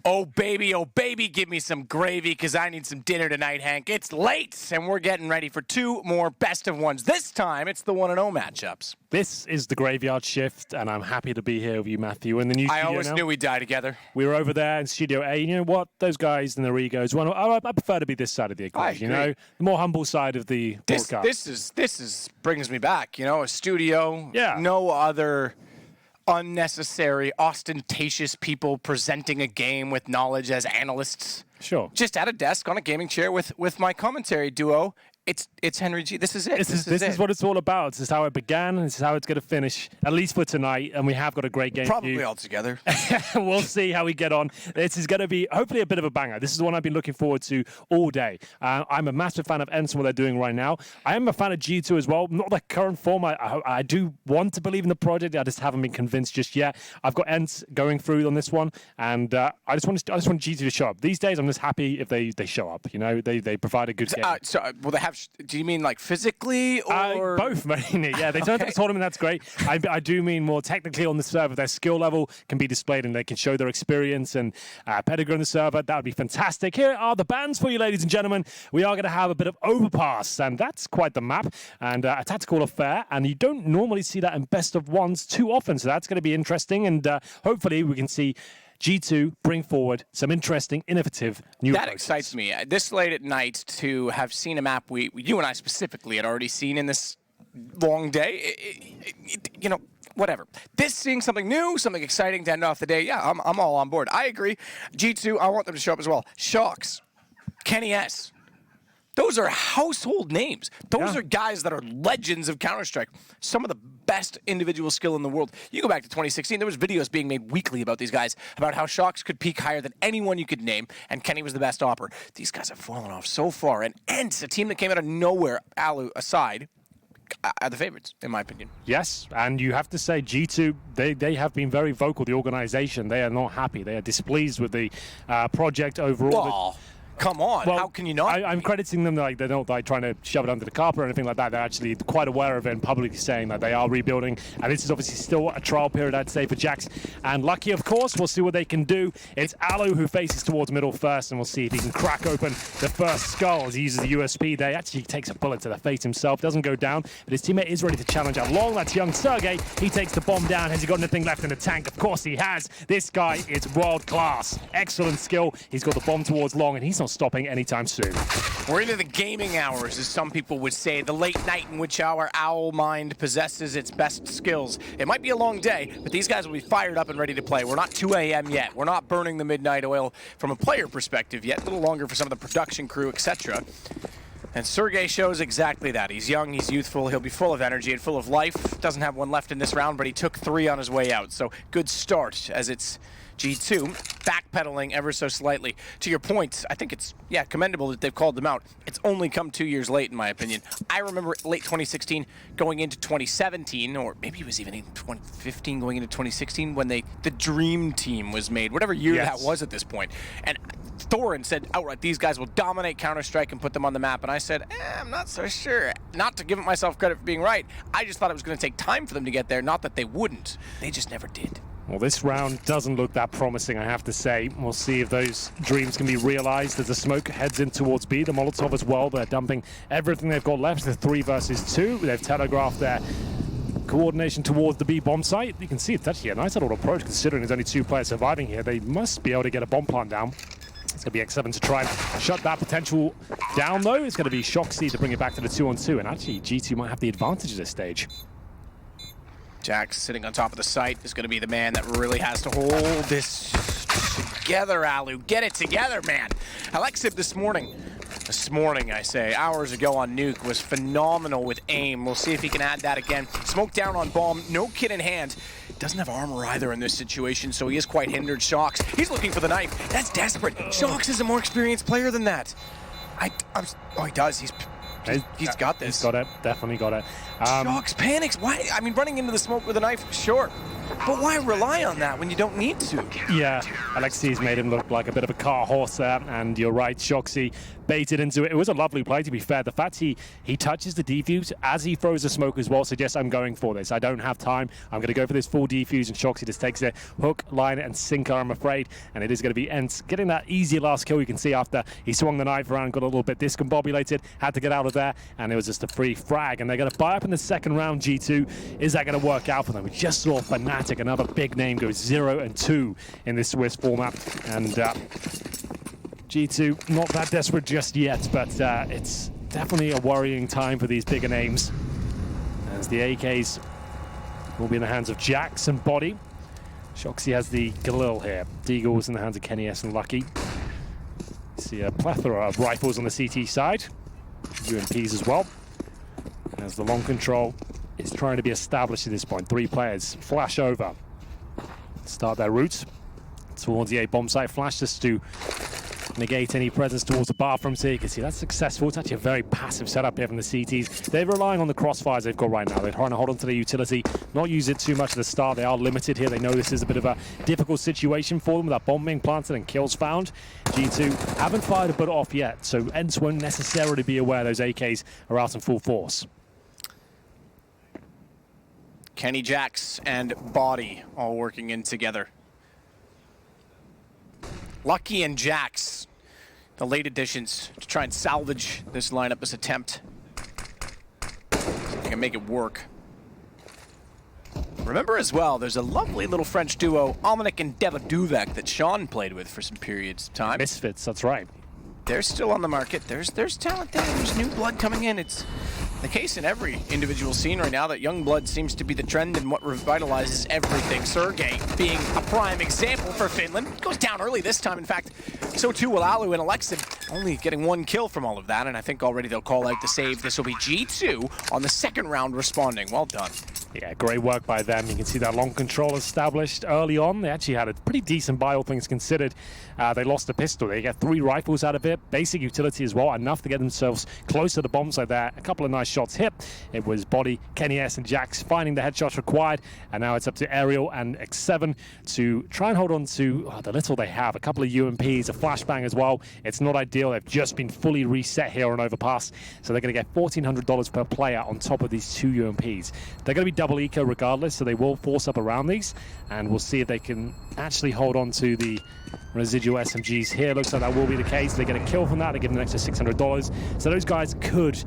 Oh, baby, give me some gravy because I need some dinner tonight, Hank. It's late, and we're getting ready for 2 more best of ones. This time, it's the 1-0 matchups. This is the Graveyard Shift, and I'm happy to be here with you, Matthew, in the new studio I always now. knew we'd die together. We were over there in Studio A. You know what? Those guys and their egos. Well, I prefer to be this side of the equation. You know, the more humble side of the broadcast. This is brings me back. You know, a studio. Yeah. No other unnecessary, ostentatious people presenting a game with knowledge as analysts. Sure. Just at a desk on a gaming chair with my commentary duo. It's Henry G. This is it. This is what it's all about. This is how it began, and this is how it's going to finish, at least for tonight. And we have got a great game. Probably all together. We'll see how we get on. This is going to be hopefully a bit of a banger. This is the one I've been looking forward to all day. I'm a massive fan of ENCE and what they're doing right now. I am a fan of G2 as well. Not the current form. I do want to believe in the project. I just haven't been convinced just yet. I've got ENCE going through on this one, and I just want G2 to show up. These days, I'm just happy if they show up. You know, they provide a good game. Will they have? Do you mean like physically or both? Mainly, yeah. They turn up the tournament. That's great. I do mean more technically on the server. Their skill level can be displayed, and they can show their experience and pedigree on the server. That would be fantastic. Here are the bans for you, ladies and gentlemen. We are going to have a bit of Overpass, and that's quite the map, and a tactical affair. And you don't normally see that in best of ones too often, so that's going to be interesting. And hopefully, we can see G2 bring forward some interesting, innovative new approaches. That excites me. This late at night to have seen a map you and I specifically had already seen in this long day. You know, whatever. Seeing something new, something exciting to end off the day. Yeah, I'm all on board. I agree. G2, I want them to show up as well. Shocks, Kenny S. Those are household names. Those are guys that are legends of Counter-Strike. Some of the best individual skill in the world. You go back to 2016, there was videos being made weekly about these guys, about how Shocks could peak higher than anyone you could name, and Kenny was the best opper. These guys have fallen off so far, and ENCE, a team that came out of nowhere, Alu aside, are the favorites, in my opinion. Yes, and you have to say G2, they have been very vocal, the organization. They are not happy. They are displeased with the project overall. Well, come on, how can you not? I'm crediting them like they're not like trying to shove it under the carpet or anything like that. They're actually quite aware of it and publicly saying that they are rebuilding. And this is obviously still a trial period, I'd say, for Jax. And Lucky, of course, we'll see what they can do. It's Alu who faces towards middle first, and we'll see if he can crack open the first skull as he uses the USP there. Actually, he takes a bullet to the face himself, doesn't go down, but his teammate is ready to challenge out long. That's young Sergey. He takes the bomb down. Has he got anything left in the tank? Of course he has. This guy is world class. Excellent skill. He's got the bomb towards long, and he's not stopping anytime soon. We're into the gaming hours, as some people would say, the late night in which our owl mind possesses its best skills. It might be a long day, but these guys will be fired up and ready to play. We're not 2 a.m. yet. We're not burning the midnight oil from a player perspective yet. A little longer for some of the production crew, etc. And Sergey shows exactly that. He's young, he's youthful, he'll be full of energy and full of life. Doesn't have one left in this round, but he took 3 on his way out. So good start, as it's G2 backpedaling ever so slightly. To your point, I think it's, commendable that they've called them out. It's only come 2 years late, in my opinion. I remember late 2016 going into 2017, or maybe it was even in 2015 going into 2016 when the Dream Team was made, whatever year that was at this point. And Thorin said outright, these guys will dominate Counter-Strike and put them on the map. And I said, I'm not so sure. Not to give myself credit for being right. I just thought it was going to take time for them to get there, not that they wouldn't. They just never did. Well, this round doesn't look that promising, I have to say. We'll see if those dreams can be realized as the smoke heads in towards B. The Molotov as well, they're dumping everything they've got left. The 3 versus 2. They've telegraphed their coordination towards the B bomb site. You can see it's actually a nice little approach considering there's only 2 players surviving here. They must be able to get a bomb plant down. It's going to be X7 to try and shut that potential down, though. It's going to be Shoxy to bring it back to the 2-on-2. And actually, G2 might have the advantage at this stage. Jax sitting on top of the site is going to be the man that really has to hold this together, Alu. Get it together, man. Alexib this morning, I say, hours ago on Nuke was phenomenal with aim. We'll see if he can add that again. Smoke down on bomb, no kit in hand. Doesn't have armor either in this situation, so he is quite hindered. Shocks, he's looking for the knife. That's desperate. Shocks is a more experienced player than that. Oh, he does. He's got this. He's got it. Definitely got it. Shocks panics. Why? I mean, running into the smoke with a knife, sure. But why rely on that when you don't need to? Yeah, Alexei's made him look like a bit of a car horse there, and you're right, Shoxy baited into it. It was a lovely play, to be fair. The fact he touches the defuse as he throws the smoke as well suggests I'm going for this. I don't have time. I'm going to go for this full defuse, and Shoxy just takes it hook, line, and sinker, I'm afraid. And it is going to be ENCE getting that easy last kill. You can see after he swung the knife around, got a little bit discombobulated, had to get out of there, and it was just a free frag. And they're going to buy up in the second round, G2. Is that going to work out for them? We just saw Fnatic, another big name, go 0-2 in this Swiss format. And G2 not that desperate just yet, but it's definitely a worrying time for these bigger names, as the AKs will be in the hands of Jax and Body. Shoxy has the Galil here. Deagle's in the hands of Kenny S and Lucky. See a plethora of rifles on the CT side, UMPs as well, as the long control is trying to be established at this point. 3 players flash over, start their route towards the A bomb site. Flash just to negate any presence towards the bathrooms here. You can see that's successful. It's actually a very passive setup here from the CTs. They're relying on the crossfires they've got right now. They're trying to hold on to their utility, not use it too much at the start. They are limited here. They know this is a bit of a difficult situation for them with that bomb being planted and kills found. G2 haven't fired a bullet off yet, so ENCE won't necessarily be aware those AKs are out in full force. Kenny, Jax, and Body all working in together. Lucky and Jax, the late additions to try and salvage this lineup, this attempt. See if they can make it work. Remember as well, there's a lovely little French duo, Omnic and Devaduvek, that Sean played with for some periods of time. Misfits, that's right. They're still on the market. There's talent there. There's new blood coming in. It's the case in every individual scene right now that young blood seems to be the trend and what revitalizes everything. Sergey being a prime example for Finland. Goes down early this time. In fact, so too will Alu and Alexid, only getting 1 kill from all of that. And I think already they'll call out the save. This will be G2 on the second round responding. Well done. Yeah, great work by them. You can see that long control established early on. They actually had a pretty decent buy, all things considered. They lost a pistol. They get 3 rifles out of it. Basic utility as well, enough to get themselves close to the bomb site there. A couple of nice shots hit. It was Body, Kenny S, and Jax finding the headshots required. And now it's up to Ariel and X7 to try and hold on to the little they have. A couple of UMPs, a flashbang as well. It's not ideal. They've just been fully reset here on Overpass. So they're going to get $1,400 per player on top of these 2 UMPs. They're going to be double eco regardless, so they will force up around these, and we'll see if they can actually hold on to the residual SMGs here. Looks like that will be the case. They get a kill from that. They give them an extra $600. So those guys could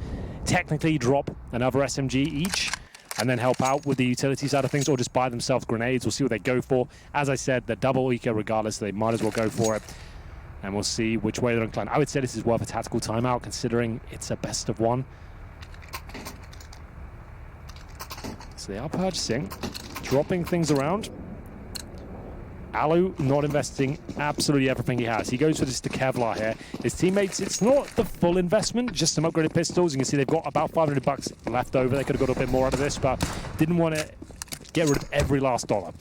technically drop another SMG each and then help out with the utility side of things, or just buy themselves grenades. We'll see what they go for. As I said, they're double eco regardless, so they might as well go for it. And we'll see which way they're inclined. I would say this is worth a tactical timeout, considering it's a best of 1. So they are purchasing, dropping things around. Alu not investing absolutely everything he has. He goes for just the Kevlar here. His teammates, it's not the full investment, just some upgraded pistols. You can see they've got about $500 left over. They could have got a bit more out of this, but didn't want to get rid of every last dollar.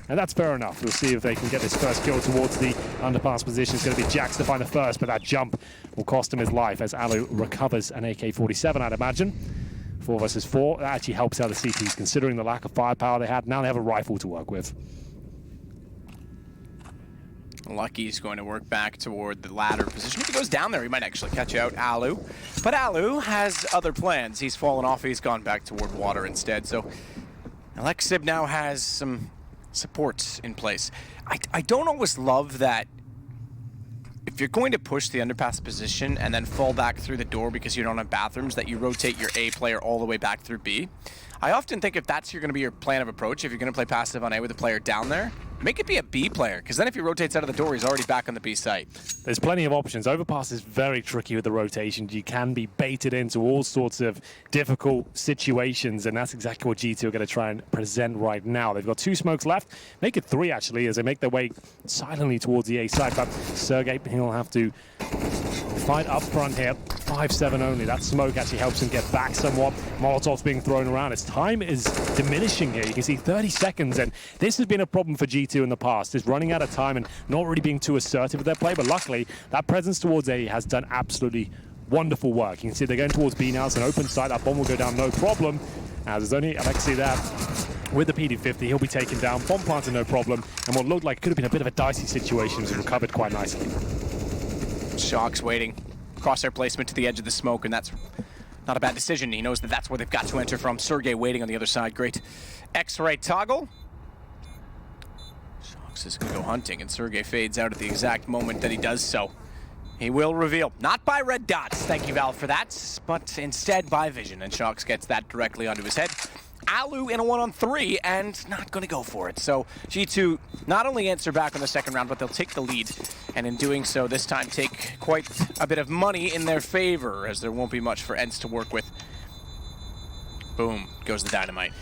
And that's fair enough. We'll see if they can get this first kill towards the underpass position. It's going to be Jax to find the first, but that jump will cost him his life as Alu recovers an AK-47, I'd imagine. 4 versus 4. That actually helps out the CTs, considering the lack of firepower they had. Now they have a rifle to work with. Lucky's going to work back toward the ladder position. If he goes down there, he might actually catch out Alu. But Alu has other plans. He's fallen off. He's gone back toward water instead. So Alexib now has some supports in place. I don't always love that if you're going to push the underpass position and then fall back through the door because you don't have bathrooms, that you rotate your A player all the way back through B. I often think if that's going to be your plan of approach, if you're going to play passive on A with a player down there, make it be a B player, because then if he rotates out of the door, he's already back on the B site. There's plenty of options. Overpass is very tricky with the rotations. You can be baited into all sorts of difficult situations, and that's exactly what G2 are going to try and present right now. They've got 2 smokes left. Make it 3, actually, as they make their way silently towards the A side. But Sergey, he'll have to fight up front here. 5-7 only. That smoke actually helps him get back somewhat. Molotov's being thrown around. His time is diminishing here. You can see 30 seconds, and this has been a problem for G2 in the past, is running out of time and not really being too assertive with their play. But luckily, that presence towards A has done absolutely wonderful work. You can see they're going towards B now. It's an open site. That bomb will go down no problem. As there's only Alexei there with the PD-50, he'll be taken down. Bomb planted, no problem. And what looked like could have been a bit of a dicey situation was recovered quite nicely. Shock's waiting. Crosshair placement to the edge of the smoke, and that's not a bad decision. He knows that that's where they've got to enter from. Sergey waiting on the other side. Great X-ray toggle. Shox is going to go hunting, and Sergey fades out at the exact moment that he does so. He will reveal, not by red dots, thank you, Val, for that, but instead by vision, and Shox gets that directly onto his head. Alu in a 1-on-3 and not going to go for it. So G2 not only answer back on the second round, but they'll take the lead. And in doing so, this time take quite a bit of money in their favor, as there won't be much for ENCE to work with. Boom, goes the dynamite.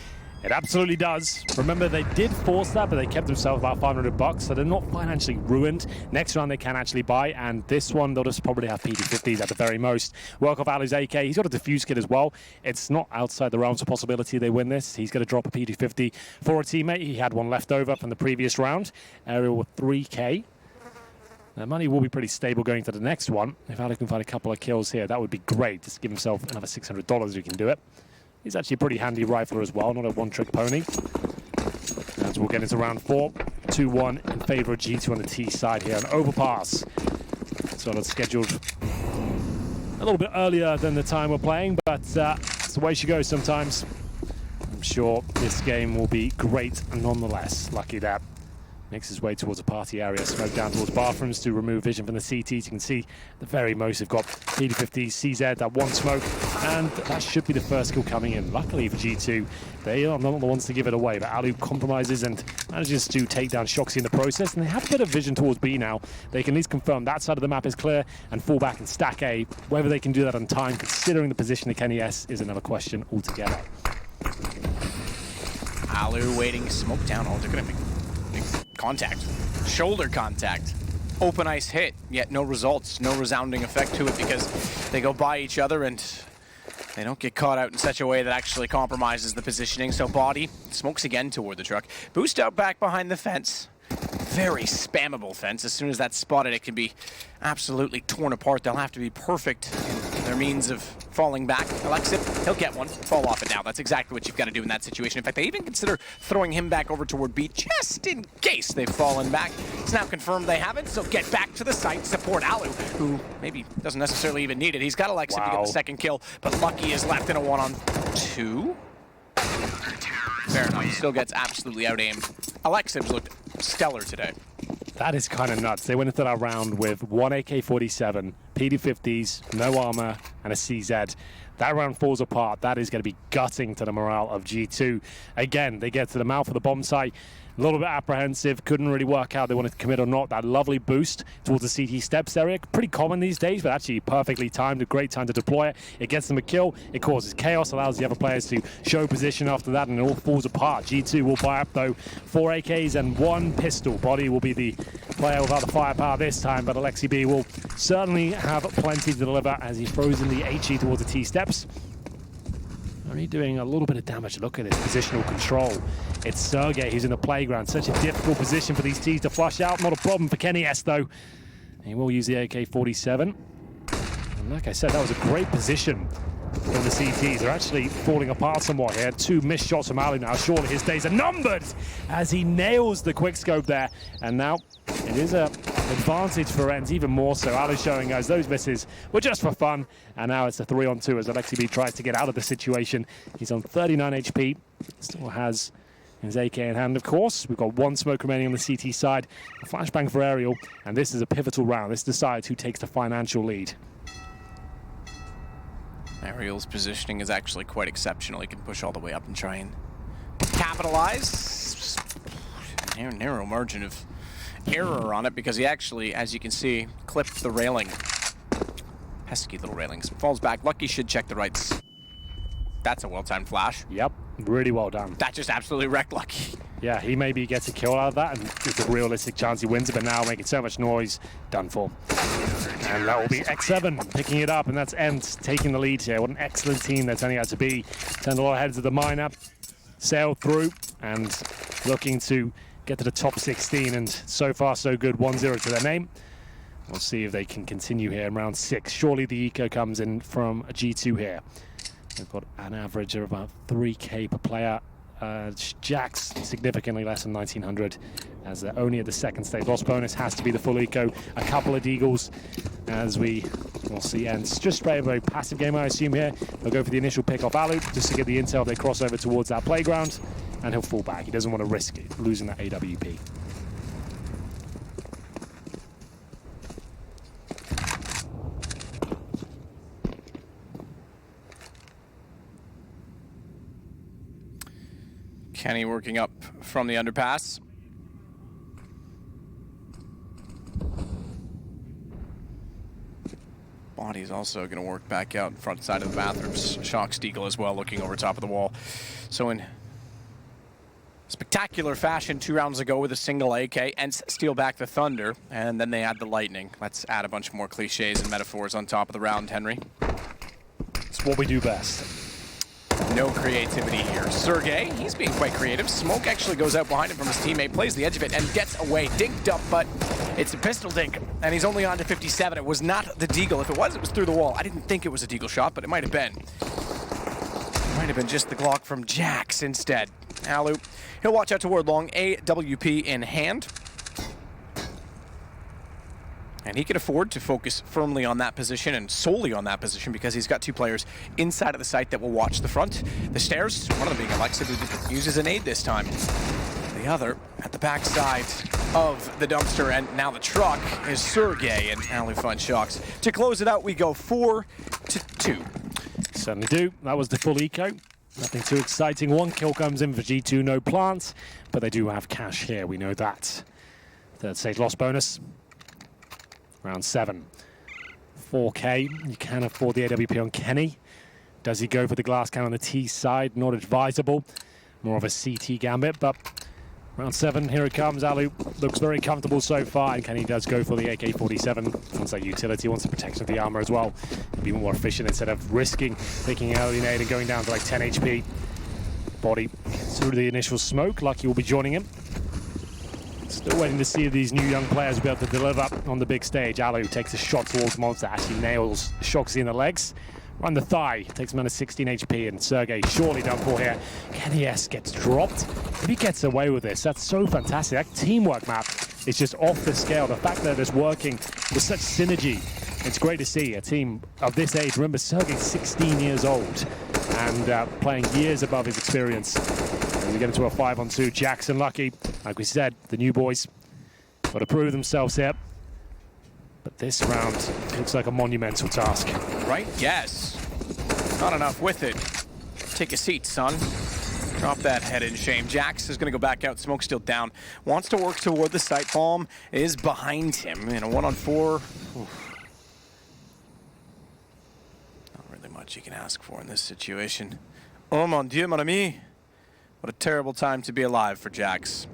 It absolutely does. Remember, they did force that, but they kept themselves about $500, so they're not financially ruined. Next round they can actually buy, and this one they'll just probably have PD-50s at the very most. Work off Alu's AK. He's got a defuse kit as well. It's not outside the realms of possibility they win this. He's going to drop a PD-50 for a teammate. He had one left over from the previous round. Aerial with 3K. Their money will be pretty stable going to the next one. If Alu can find a couple of kills here, that would be great. Just give himself another $600 if he can do it. He's actually a pretty handy rifler as well, not a one-trick pony. As we'll get into round 4, 2-1 in favor of G2 on the T side here. An overpass. So it's scheduled a little bit earlier than the time we're playing, but it's the way she goes sometimes. I'm sure this game will be great nonetheless. Lucky that. Makes his way towards a party area, smoke down towards bathrooms to remove vision from the CTs. You can see the very most they've got PD-50, CZ, that one smoke, and that should be the first kill coming in. Luckily for G2, they are not the ones to give it away, but Alu compromises and manages to take down Shoxy in the process, and they have a bit of vision towards B now. They can at least confirm that side of the map is clear and fall back and stack A. Whether they can do that on time, considering the position of Kenny S, is another question altogether. Alu waiting, smoke down. Oh, they're going to make contact, shoulder contact, open ice hit, yet no results, no resounding effect to it because they go by each other and they don't get caught out in such a way that actually compromises the positioning. So body smokes again toward the truck, boost out back behind the fence. Very spammable fence. As soon as that's spotted, it can be absolutely torn apart. They'll have to be perfect in their means of falling back. Alexip, he'll get one. Fall off it now. That's exactly what you've got to do in that situation. In fact, they even consider throwing him back over toward B just in case they've fallen back. It's now confirmed they haven't, so get back to the site. Support Alu, who maybe doesn't necessarily even need it. He's got Alexip to get the second kill, but Lucky is left in a 1-on-2. Fair enough. He still gets absolutely out-aimed. Alexip's looked stellar today. That is kind of nuts. They went into that round with one AK-47, PD-50s, no armor, and a CZ. That round falls apart. That is going to be gutting to the morale of G2. Again, they get to the mouth of the bomb site. A little bit apprehensive, couldn't really work out they wanted to commit or not. That lovely boost towards the CT steps area, pretty common these days, but actually perfectly timed, a great time to deploy it. It gets them a kill, it causes chaos, allows the other players to show position after that, and it all falls apart. G2 will buy up though 4 AKs and 1 pistol. Body will be the player without the firepower this time, but Alexi B will certainly have plenty to deliver as he throws in the HE towards the T steps. Only doing a little bit of damage. Look at this positional control. It's Sergey who's in the playground. Such a difficult position for these Ts to flush out. Not a problem for Kenny S though. He will use the AK-47. And like I said, that was a great position for the CTs. They're actually falling apart somewhat here. 2 missed shots from Alu now. Surely his days are numbered as he nails the quickscope there. And now it is an advantage for ENCE, even more so. Alu showing us those misses were just for fun. And now it's a 3-on-2 as Alexi B tries to get out of the situation. He's on 39 HP. Still has his AK in hand, of course. We've got 1 smoke remaining on the CT side. A flashbang for Aerial. And this is a pivotal round. This decides who takes the financial lead. Aerial's positioning is actually quite exceptional. He can push all the way up and try and capitalize. Narrow margin of error on it because he actually, as you can see, clipped the railing. Pesky little railings. Falls back. Lucky should check the rights. That's a well-timed flash. Yep, really well done. That just absolutely wrecked Lucky. Yeah, he maybe gets a kill out of that, and it's a realistic chance he wins it, but now making so much noise, done for. And that will be X7 picking it up, and that's ENCE taking the lead here. What an excellent team they're turning out to be. Turned a lot of heads of the miner, sailed through, and looking to get to the top 16, and so far so good, 1-0 to their name. We'll see if they can continue here in round 6. Surely the eco comes in from a G2 here. They've got an average of about 3K per player Jax significantly less than 1900, as they're only at the second stage. Lost bonus has to be the full eco. A couple of Deagles, as we will see ENCE. Just play a very passive game, I assume here. They'll go for the initial pick off Alu, just to get the intel. They cross over towards that playground, and he'll fall back. He doesn't want to risk it, losing that AWP. Kenny working up from the underpass. Body's also going to work back out in front side of the bathrooms. Shock Steagle as well, looking over top of the wall. So in spectacular fashion 2 rounds ago with a single AK, ENCE steal back the Thunder, and then they add the Lightning. Let's add a bunch more cliches and metaphors on top of the round, Henry. It's what we do best. No creativity here. Sergey, he's being quite creative. Smoke actually goes out behind him from his teammate, plays the edge of it, and gets away. Dinked up, but it's a pistol dink, and he's only on to 57. It was not the Deagle. If it was through the wall. I didn't think it was a Deagle shot, but it might have been. It might have been just the Glock from Jax instead. Alu, he'll watch out toward long, AWP in hand. And he can afford to focus firmly on that position and solely on that position because he's got 2 players inside of the site that will watch the front. The stairs, one of them being Alexa, who uses a nade this time. The other at the backside of the dumpster, and now the truck is Sergey, and Alu finds Shocks. To close it out, we go 4-2. Certainly do. That was the full eco. Nothing too exciting. 1 kill comes in for G2, no plants, but they do have cash here, we know that. Third stage loss bonus. Round 7. 4K. You can afford the AWP on Kenny. Does he go for the glass can on the T side? Not advisable. More of a CT gambit, but round 7, here it comes. Alu looks very comfortable so far, and Kenny does go for the AK-47. Wants that utility, wants the protection of the armor as well. Be more efficient instead of risking taking early nade and going down to like 10 HP. Body through the initial smoke. Lucky will be joining him. Still waiting to see if these new young players will be able to deliver on the big stage. Alu takes a shot towards Monster, actually nails Shoxy in the legs. Around the thigh, takes him down to 16 HP, and Sergey surely done for here. Kenny S gets dropped. If he gets away with this, that's so fantastic. That teamwork map is just off the scale. The fact that it's working with such synergy, it's great to see a team of this age. Remember, Sergey's 16 years old and playing years above his experience. And we get into a 5-on-2. Jackson Lucky, like we said, the new boys got to prove themselves here. But this round looks like a monumental task. Right? Yes. Not enough with it. Take a seat, son. Drop that head in shame. Jax is going to go back out. Smoke's still down. Wants to work toward the site. Bomb is behind him in a 1-on-4. Oof. Not really much you can ask for in this situation. Oh mon dieu, mon ami. What a terrible time to be alive for Jax.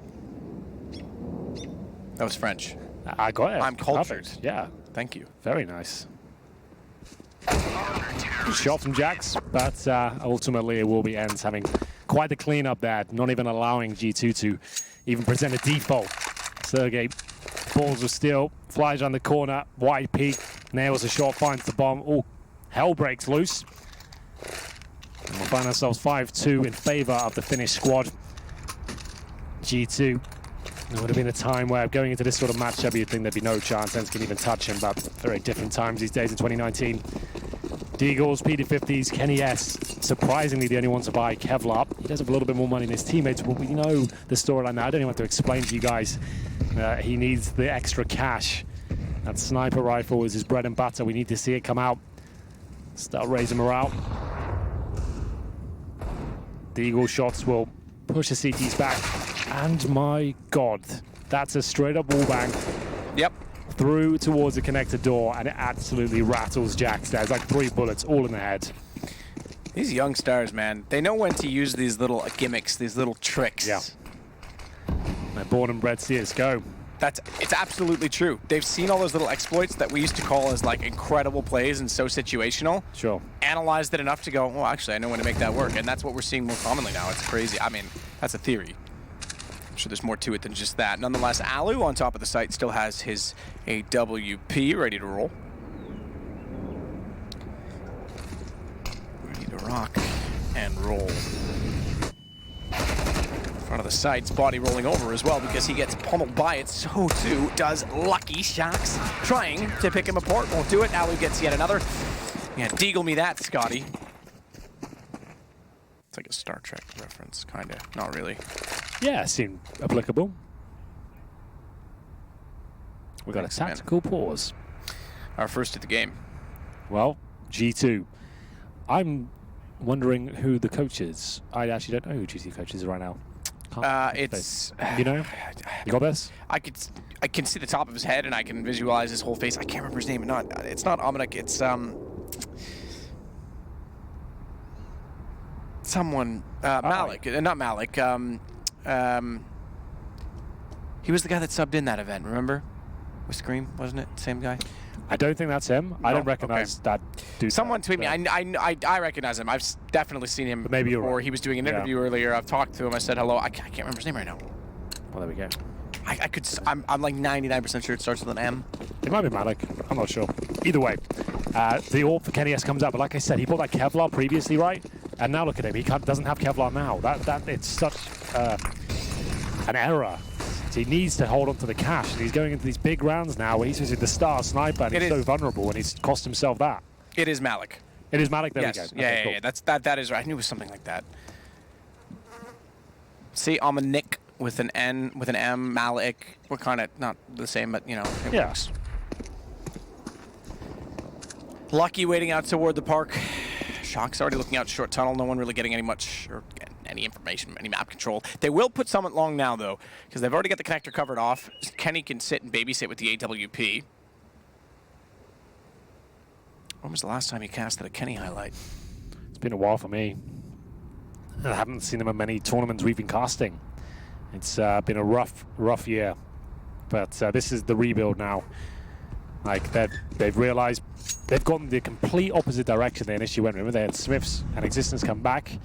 That was French. I got it. I'm cultured. Perfect. Yeah. Thank you. Very nice. Good shot from Jax, but ultimately it will be ENCE having quite the cleanup there, not even allowing G2 to even present a default. Sergey balls of steel, flies around the corner, wide peak, nails a shot, finds the bomb. Oh, hell breaks loose. And we'll find ourselves 5-2 in favor of the Finnish squad. G2. There would have been a time where going into this sort of matchup, you'd think there'd be no chance ENCE can even touch him, but very different times these days in 2019. Deagles, PD50s, Kenny S, surprisingly the only one to buy Kevlar. He does have a little bit more money than his teammates, but we know the storyline now. I don't even have to explain to you guys. He needs the extra cash. That sniper rifle is his bread and butter. We need to see it come out. Start raising morale. Deagle shots will push the CTs back. And my God, that's a straight up wallbang. Yep. Through towards the connector door, and it absolutely rattles Jax there. It's like 3 bullets all in the head. These young stars, man, they know when to use these little gimmicks, these little tricks. Yeah. They're born and bred CSGO. It's absolutely true. They've seen all those little exploits that we used to call as like incredible plays and so situational. Sure. Analyzed it enough to go, well, actually, I know when to make that work. And that's what we're seeing more commonly now. It's crazy. I mean, that's a theory. I'm sure there's more to it than just that. Nonetheless, Alu on top of the site still has his AWP ready to roll. Ready to rock and roll. front of the sights, body rolling over as well because he gets pummeled by it. So too does Lucky. Shocks trying to pick him apart, won't do it. Alu gets yet another. Yeah, deagle me that, Scotty. It's like a Star Trek reference, kind of. Not really. Yeah, seemed applicable. We got a tactical pause. Our first of the game. Well, G2. I'm wondering who the coach is. I actually don't know who G2 coach is right now. It's you know, you got this. I can see the top of his head and I can visualize his whole face. I can't remember his name. It's not Omnic. It's someone Malik. Not Malik. He was the guy that subbed in that event. Remember, with Scream, wasn't it? Same guy. I don't think that's him. I don't recognize that dude. Someone tweet me. I recognize him. I've definitely seen him. But maybe you're before. right. He was doing an interview earlier. I've talked to him. I said hello. I can't remember his name right now. Well, there we go. I'm like 99% sure it starts with an M. It might be Malik. I'm not sure. Either way, the AWP for Kenny S comes out. But like I said, he bought that Kevlar previously, right? And now look at him. He doesn't have Kevlar now. It's such an error. He needs to hold on to the cash, and he's going into these big rounds now where he's using the star sniper, and he's so vulnerable, and he's cost himself that. It is Malik. It is Malik. There we go. Yes. Yeah, cool. yeah. That is right. I knew it was something like that. See, I'm a Nick with an N, with an M. Malik. We're kind of not the same, but you know, it works. Lucky waiting out toward the park. Shock's already looking out short tunnel. No one really getting any information, any map control. They will put Summit long now, though, because they've already got the connector covered off. Kenny can sit and babysit with the AWP. When was the last time you casted a Kenny highlight? It's been a while for me. I haven't seen him in many tournaments we've been casting. It's been a rough year. But this is the rebuild now. Like, they've realized they've gone the complete opposite direction they initially went. Remember, they had Smiths and Existence come back,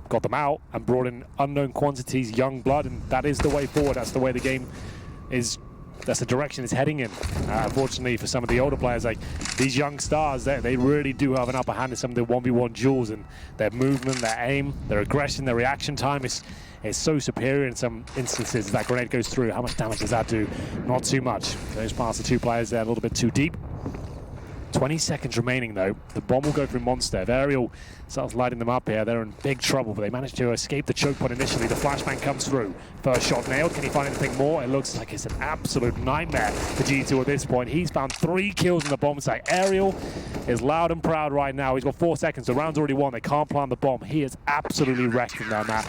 got them out, and brought in unknown quantities, young blood, and that is the way forward. That's the way the game is. That's the direction it's heading in. Unfortunately, for some of the older players, like these young stars, they really do have an upper hand in some of the 1v1 duels, and their movement, their aim, their aggression, their reaction time is so superior in some instances. That grenade goes through. How much damage does that do? Not too much. Goes past the two players there a little bit too deep. 20 seconds remaining, though. The bomb will go through Monster. If Aerial starts lighting them up here, they're in big trouble, but they managed to escape the choke point initially. The flashbang comes through. First shot nailed. Can he find anything more? It looks like it's an absolute nightmare for G2 at this point. He's found 3 kills in the bomb site. Aerial is loud and proud right now. He's got 4 seconds. The round's already won. They can't plant the bomb. He is absolutely wrecked from that map.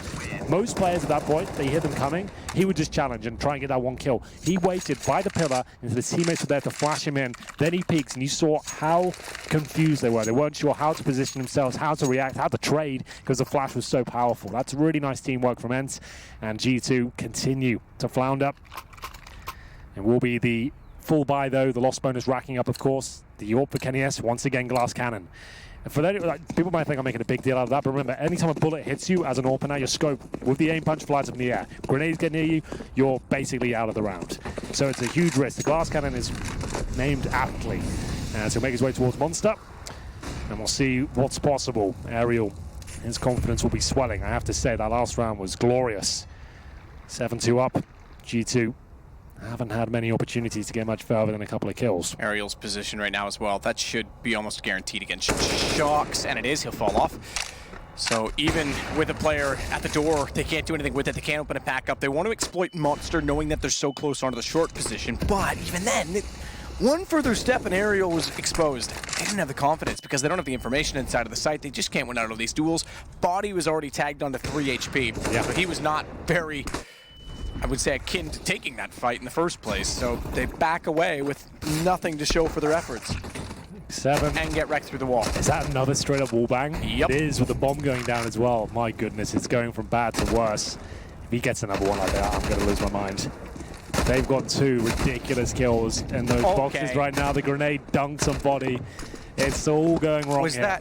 Most players at that point, they hear them coming, he would just challenge and try and get that one kill. He waited by the pillar until his teammates were there to flash him in. Then he peeks, and you saw how confused they were. They weren't sure how to position themselves, how to react, how to trade, because the flash was so powerful. That's really nice teamwork from ENCE, and G2 continue to flounder. It will be the full buy, though. The loss bonus racking up, of course. The AWP for Kenny S, once again, glass cannon. And for that, like, people might think I'm making a big deal out of that, but remember, anytime a bullet hits you as an AWP, now your scope with the aim punch flies up in the air. Grenades get near you, you're basically out of the round. So it's a huge risk. The glass cannon is named aptly. So he'll make his way towards Monster, and we'll see what's possible. Aerial, his confidence will be swelling. I have to say, that last round was glorious. 7-2 up. G2 haven't had many opportunities to get much further than a couple of kills. Aerial's position right now as well. That should be almost guaranteed against Shocks, and it is. He'll fall off. So even with a player at the door, they can't do anything with it. They can't open it back up. They want to exploit Monster, knowing that they're so close onto the short position. But even then, one further step and Aerial was exposed. They didn't have the confidence because they don't have the information inside of the site. They just can't win out of these duels. Body was already tagged onto 3 HP. Yeah. So he was not very, I would say, akin to taking that fight in the first place. So they back away with nothing to show for their efforts. 7. And get wrecked through the wall. Is that another straight up wall bang? Yep. It is, with the bomb going down as well. My goodness, it's going from bad to worse. If he gets another one like that, I'm going to lose my mind. They've got 2 ridiculous kills in those boxes right now. The grenade dunks on Body. It's all going wrong here.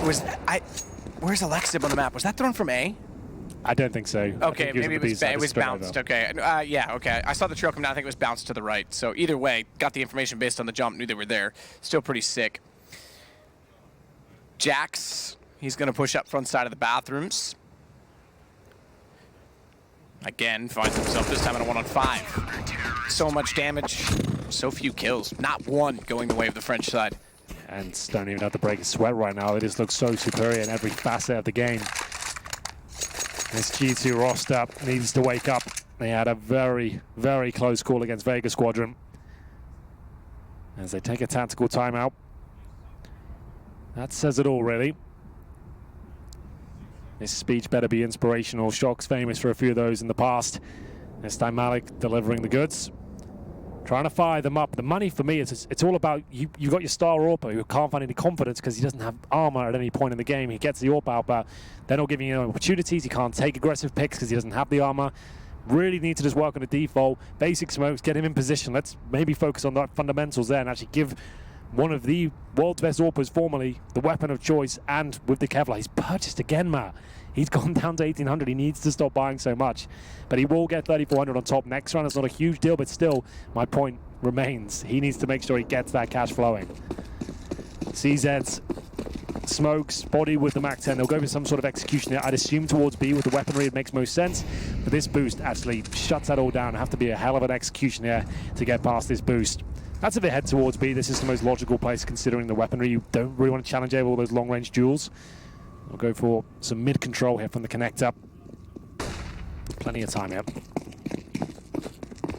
Where's Alexib on the map? Was that thrown from A? I don't think so. Okay, maybe it was bounced. Okay, yeah, okay. I saw the trail come down. I think it was bounced to the right. So either way, got the information based on the jump, knew they were there. Still pretty sick. Jax, he's going to push up front side of the bathrooms. Again, finds himself this time at a 1-on-5. So much damage, so few kills. Not one going the way of the French side. And don't even have to break a sweat right now. They just look so superior in every facet of the game. This G2 roster needs to wake up. They had a very, very close call against Vega Squadron. As they take a tactical timeout. That says it all, really. This speech better be inspirational. Shock's famous for a few of those in the past. This time Malik delivering the goods. Trying to fire them up. The money for me is it's all about you got your star AWP who can't find any confidence because he doesn't have armor at any point in the game. He gets the AWP out, but they're not giving him opportunities. He can't take aggressive picks because he doesn't have the armor. Really need to just work on the default. Basic smokes, get him in position. Let's maybe focus on the fundamentals there and actually give one of the world's best AWPers formerly the weapon of choice. And with the Kevlar, he's purchased again, Matt. He's gone down to 1,800. He needs to stop buying so much. But he will get 3,400 on top next round. It's not a huge deal, but still, my point remains. He needs to make sure he gets that cash flowing. CZ's smokes, body with the MAC-10. They'll go for some sort of execution here. I'd assume towards B with the weaponry, it makes most sense. But this boost actually shuts that all down. Have to be a hell of an execution here to get past this boost. That's if they head towards B. This is the most logical place considering the weaponry. You don't really want to challenge over all those long-range duels. We'll go for some mid-control here from the connector. Plenty of time here.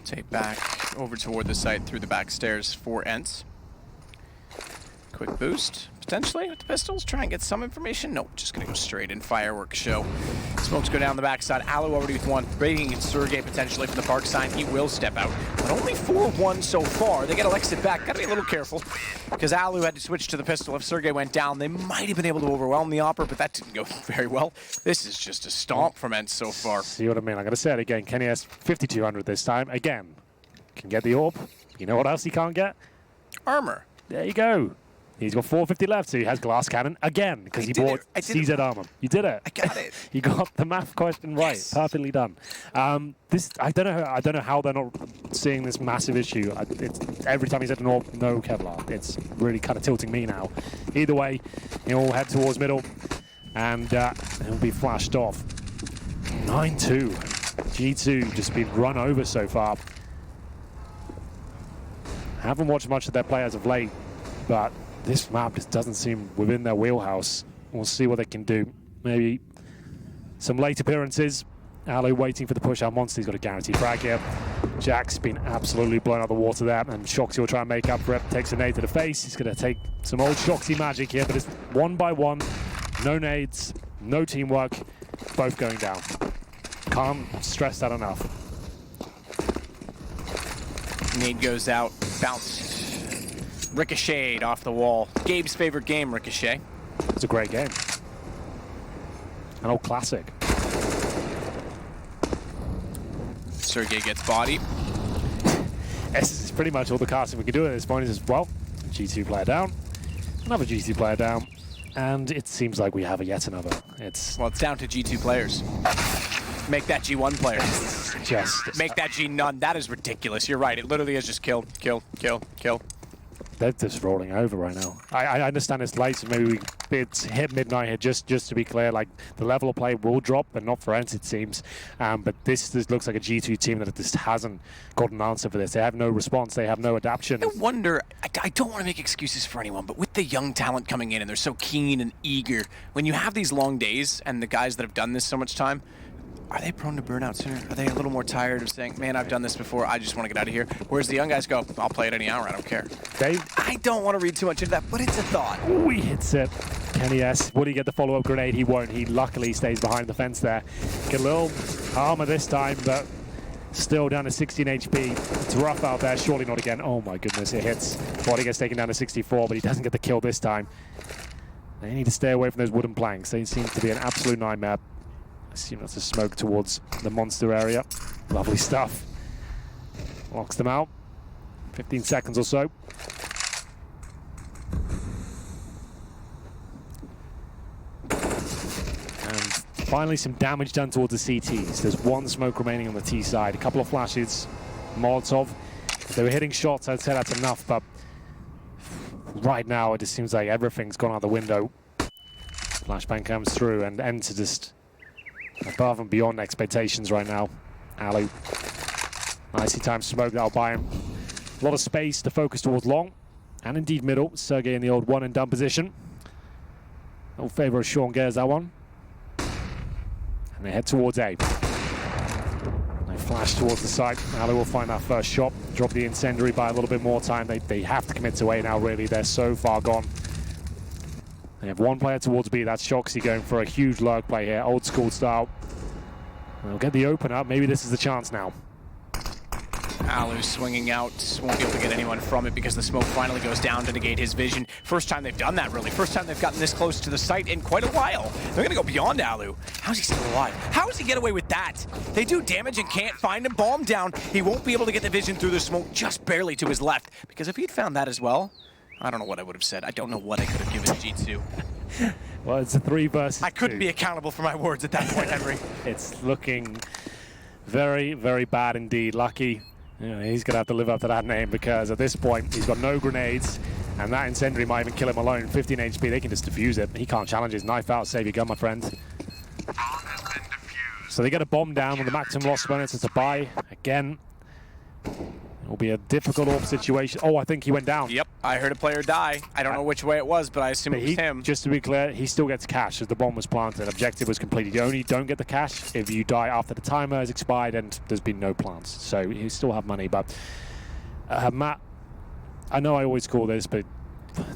Take back over toward the site through the back stairs for ENCE. Quick boost, potentially, with the pistols. Try and get some information. Nope, just going to go straight in. Fireworks show. Smokes go down the backside. Alu already with one. Bringing in Sergey potentially from the park sign. He will step out. But only 4-1 so far. They get Alexit back. Got to be a little careful because Alu had to switch to the pistol. If Sergey went down, they might have been able to overwhelm the Opera, but that didn't go very well. This is just a stomp from ENCE so far. See what I mean? I'm going to say it again. Kenny has 5,200 this time. Again, can get the AWP. You know what else he can't get? Armor. There you go. He's got 450 left, so he has glass cannon again because he bought CZ armor. You did it. I got it. You got the math question right. Yes. Perfectly done. This I don't know how they're not seeing this massive issue. It's every time he said no Kevlar, it's really kind of tilting me now. Either way, he'll head towards middle, and he'll be flashed off. 9-2. G2 just been run over so far. Haven't watched much of their play as of late, but this map just doesn't seem within their wheelhouse. We'll see what they can do. Maybe some late appearances. Alu waiting for the push out monster. He's got a guaranteed frag here. Jack's been absolutely blown out of the water there, and Shoxy will try and make up for it. Takes a nade to the face. He's going to take some old Shoxy magic here, but it's 1 by 1. No nades, no teamwork, both going down. Can't stress that enough. Nade goes out, bounced. Ricocheted off the wall. Gabe's favorite game, Ricochet. It's a great game. An old classic. Sergey gets bodied. This is pretty much all the casting we can do at this point. Is just, well, G2 player down, another G2 player down, and it seems like we have yet another. Well, it's down to G2 players. Make that G1 player. Just make that G none. That is ridiculous. You're right. It literally is just kill, kill, kill, kill. They're just rolling over right now. I understand it's late, so maybe it's hit midnight here, just to be clear. Like, the level of play will drop, but not for ENCE, it seems. But this looks like a G2 team that just hasn't got an answer for this. They have no response. They have no adaptation. I wonder, I don't want to make excuses for anyone, but with the young talent coming in and they're so keen and eager, when you have these long days and the guys that have done this so much time, are they prone to burnout sooner? Are they a little more tired of saying, man, I've done this before, I just want to get out of here? Whereas the young guys go, I'll play it any hour, I don't care. I don't want to read too much into that, but it's a thought. Ooh, he hits it. Kenny S. Would he get the follow-up grenade? He won't. He luckily stays behind the fence there. Get a little armor this time, but still down to 16 HP. It's rough out there. Surely not again. Oh my goodness, it hits. Body gets taken down to 64, but he doesn't get the kill this time. They need to stay away from those wooden planks. They seem to be an absolute nightmare. I assume that's a smoke towards the monster area. Lovely stuff. Locks them out. 15 seconds or so. And finally some damage done towards the CTs. There's one smoke remaining on the T side. A couple of flashes. Molotov. If they were hitting shots, I'd say that's enough, but right now it just seems like everything's gone out the window. Flashbang comes through and ENCE just above and beyond expectations right now. Alu. Nicely timed smoke, that'll buy him a lot of space to focus towards long. And indeed middle. Sergey in the old one and done position. No favor of Sean Gares that one. And they head towards A. They flash towards the site. Alu will find that first shot. Drop the incendiary by a little bit more time. They have to commit to A now, really. They're so far gone. They have one player towards B. That's Shoxy going for a huge lurk play here. Old school style. They'll get the open up. Maybe this is the chance now. Alu swinging out, won't be able to get anyone from it because the smoke finally goes down to negate his vision. First time they've done that, really. First time they've gotten this close to the site in quite a while. They're gonna go beyond Alu. How's he still alive? How does he get away with that? They do damage and can't find him. Bomb down. He won't be able to get the vision through the smoke, just barely to his left. Because if he'd found that as well, I don't know what I would have said. I don't know what I could have given G2. Well, it's a 3 versus 2. I couldn't be accountable for my words at that point, Henry. It's looking very, very bad indeed. Lucky. You know, he's going to have to live up to that name because at this point he's got no grenades and that incendiary might even kill him alone. 15 HP, they can just defuse it. He can't challenge his knife out. Save your gun, my friend. So they get a bomb down with the maximum loss bonus. It's a buy. Again, it'll be a difficult AWP situation. Oh, I think he went down. Yep, I heard a player die. I don't know which way it was, but I assume it was him. Just to be clear, he still gets cash as the bomb was planted. Objective was completed. You only don't get the cash if you die after the timer has expired and there's been no plants. So you still have money, but Matt, I know I always call this, but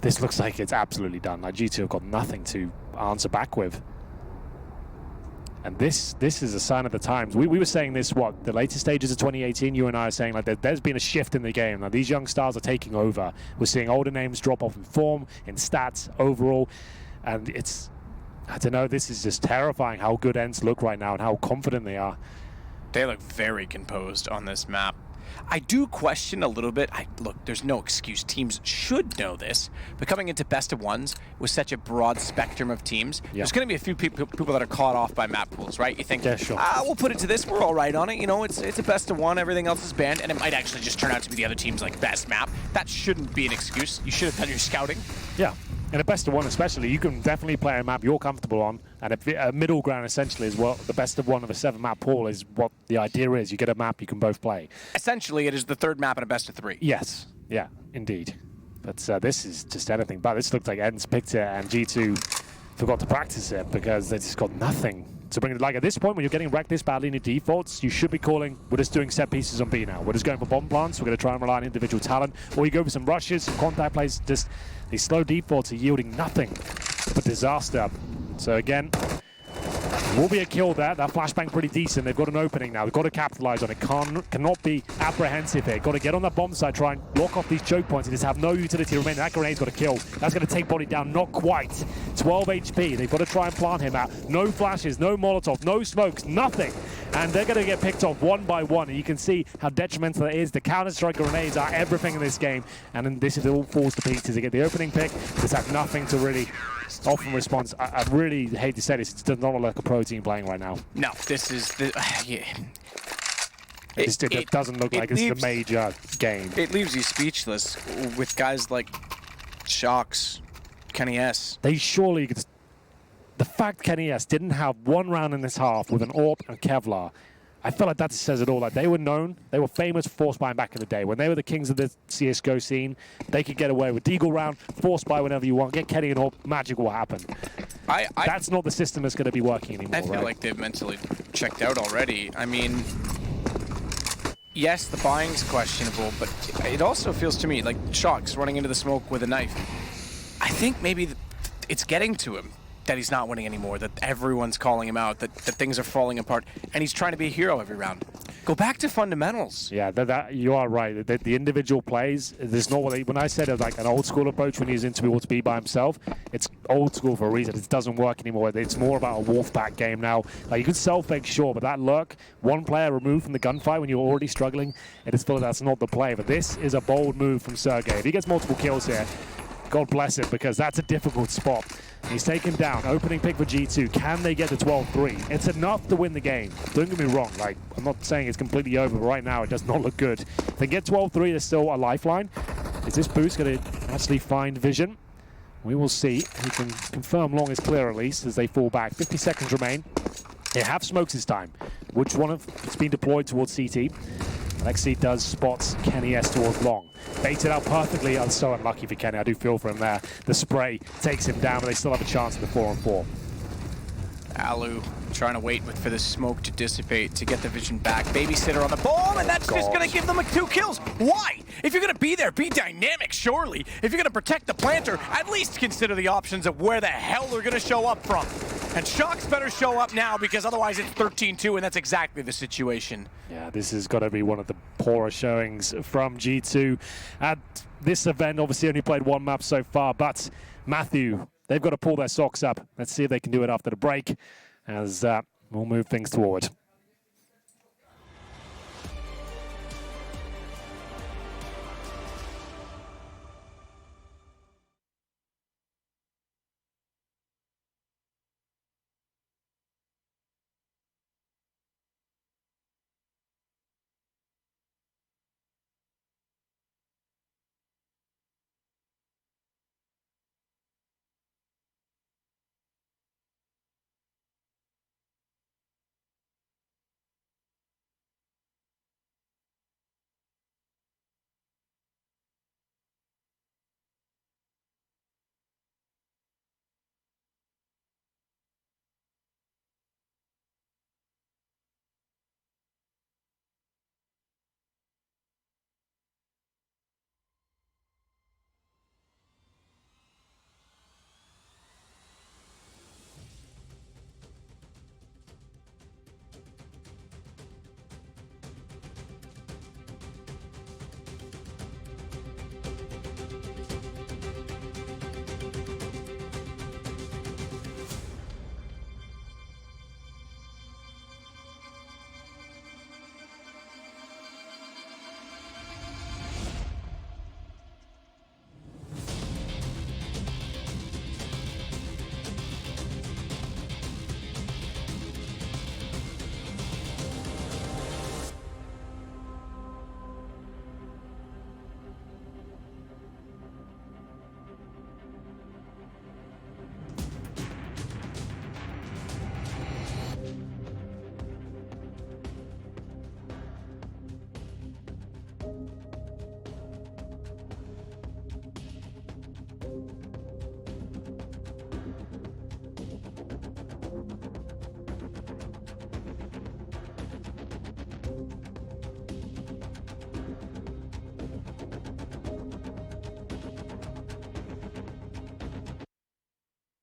this looks like it's absolutely done. Like G2 have got nothing to answer back with. And this is a sign of the times. We were saying this, what, the later stages of 2018, you and I are saying like there's been a shift in the game. Now these young stars are taking over. We're seeing older names drop off in form, in stats, overall. And it's, I don't know, this is just terrifying how good ENCE look right now and how confident they are. They look very composed on this map. I do question a little bit. Look, there's no excuse. Teams should know this. But coming into best of ones with such a broad spectrum of teams, there's going to be a few people that are caught off by map pools, right? You think, yeah, sure. We'll put it to this. We're all right on it. You know, it's a best of one. Everything else is banned. And it might actually just turn out to be the other team's like best map. That shouldn't be an excuse. You should have done your scouting. Yeah. In a best of one especially, you can definitely play a map you're comfortable on, and a middle ground essentially is what the best of one of a 7-map pool is what the idea is. You get a map you can both play. Essentially, it is the third map in a best of 3. Yes, yeah, indeed. But this is just anything but. This looks like ENCE picked it and G2 forgot to practice it because they just got nothing to bring it. Like at this point, when you're getting wrecked this badly in your defaults, you should be calling, we're just doing set pieces on B now. We're just going for bomb plants. We're going to try and rely on individual talent. Or you go for some rushes, some contact plays. Just these slow defaults are yielding nothing but disaster. So again, will be a kill there. That flashbang pretty decent. They've got an opening now. They've got to capitalize on it. Cannot be apprehensive here. Got to get on that bomb site, try and lock off these choke points and just have no utility remaining. That grenade's got to kill. That's going to take body down. Not quite. 12 HP. They've got to try and plant him out. No flashes, no Molotov, no smokes, nothing. And they're going to get picked off one by one. And you can see how detrimental it is. The Counter-Strike grenades are everything in this game. And then this is all falls to pieces. They get the opening pick. Just have nothing to really offer in response. I really hate to say this. It does not look like a pro team playing right now. No, this is the... yeah. It doesn't look like it's a major game. It leaves you speechless with guys like Shox, Kenny S. They surely... The fact Kenny S didn't have one round in this half with an AWP and Kevlar, I feel like that says it all. Like they were known, they were famous for force buying back in the day. When they were the kings of the CSGO scene, they could get away with Deagle round, force buy whenever you want, get Kenny and AWP, magic will happen. That's not the system that's going to be working anymore, I feel like they've mentally checked out already. I mean, yes, the buying's questionable, but it also feels to me like Shox running into the smoke with a knife. I think maybe it's getting to him that he's not winning anymore, that everyone's calling him out, that things are falling apart, and he's trying to be a hero every round. Go back to fundamentals. Yeah, you are right. The individual plays, there's not when I said like an old school approach when he's into to be by himself, it's old school for a reason. It doesn't work anymore. It's more about a wolfpack game now. Like you can self-fake, sure, but that lurk, one player removed from the gunfight when you're already struggling, it is feel like that's not the play. But this is a bold move from Sergey. If he gets multiple kills here, God bless him, because that's a difficult spot. He's taken down. Opening pick for G2. Can they get the 12-3? It's enough to win the game. Don't get me wrong. Like, I'm not saying it's completely over, but right now it does not look good. If they get 12-3, there's still a lifeline. Is this boost going to actually find vision? We will see. He can confirm long is clear at least as they fall back. 50 seconds remain. They have smokes this time. which one of it's been deployed towards CT. Alexi does spots Kenny S towards long. Baited out perfectly. I'm so unlucky for Kenny. I do feel for him there. The spray takes him down, but they still have a chance in the 4-on-4. Alu trying to wait for the smoke to dissipate to get the vision back. Babysitter on the bomb, and that's just going to give them 2 kills. Why? If you're going to be there, be dynamic, surely. If you're going to protect the planter, at least consider the options of where the hell they're going to show up from. And Shox better show up now, because otherwise it's 13-2, and that's exactly the situation. Yeah, this has got to be one of the poorer showings from G2. At this event, obviously only played 1 map so far, but Matthew, they've got to pull their socks up. Let's see if they can do it after the break, as we'll move things forward.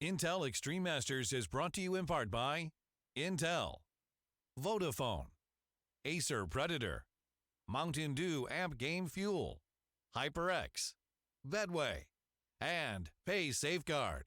Intel Extreme Masters is brought to you in part by Intel, Vodafone, Acer Predator, Mountain Dew Amp Game Fuel, HyperX, Bedway, and Pay Safeguard.